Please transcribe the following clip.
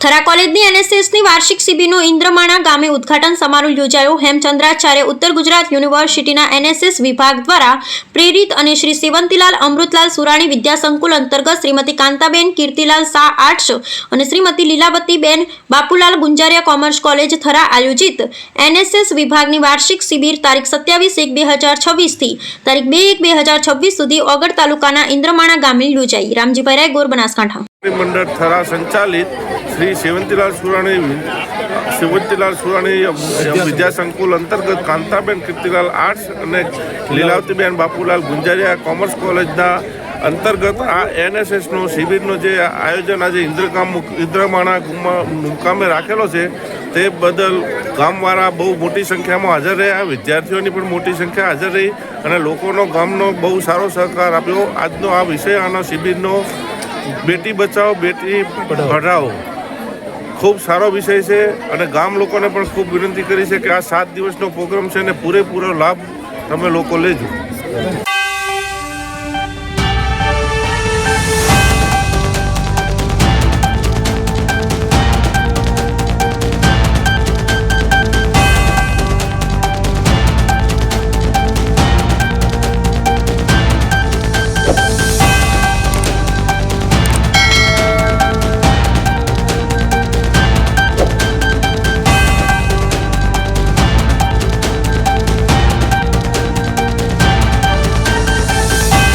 થરા કોલેજની એનએસએસની વાર્ષિક શિબિરનું ઇન્દ્રમાણા ગામે ઉદ્ઘાટન સમારોહ યોજાયો। હેમચંદ્રાચાર્ય ઉત્તર ગુજરાત યુનિવર્સિટીના એનએસએસ વિભાગ દ્વારા પ્રેરિત અને શ્રી સેવંતીલાલ અમૃતલાલ સુરાણી વિદ્યા સંકુલ અંતર્ગત શ્રીમતી કાંતાબેન કીર્તિલાલ શાહ આર્ટ્સ અને શ્રીમતી લીલાવતીબેન બાપુલાલ ગુંજારિયા કોમર્સ કોલેજ થરા આયોજિત એનએસએસ વિભાગની વાર્ષિક શિબિર તારીખ 27/1/2026 થી તારીખ 2/1/2026 સુધી ઓગળ તાલુકાના ઇન્દ્રમાણા ગામે યોજાઈ। રામજીભાઈ રાય, ગોર, બનાસકાંઠા। मंडल थरा संचालित श्री सेवंतीलाल सुराणी विद्या संकुल अंतर्गत कांताबेन कीर्तिलाल आर्ट्स और लीलावतीबेन बापूलाल गुंजारिया कॉमर्स कॉलेज अंतर्गत आ एनएसएस शिबिर आयोजन आज इंद्रमाणा मुकामे राखेलो है। ते बदल गामवाळा बहु मोटी संख्या में हाजर रह्या, विद्यार्थीओनी पण मोटी संख्या हाजर रही और लोकोनो गामनो बहु सारो सहकार आप्यो। आजनो आ विषय आना शिबिरनो बेटी बचाओ बेटी पढ़ाओ खूब सारो विषय है और गाम लोकोने पण खूब विनंती करी है कि आ 7 दिवसनो प्रोग्राम है ने पूरेपूरो लाभ तमे लोको लेजो।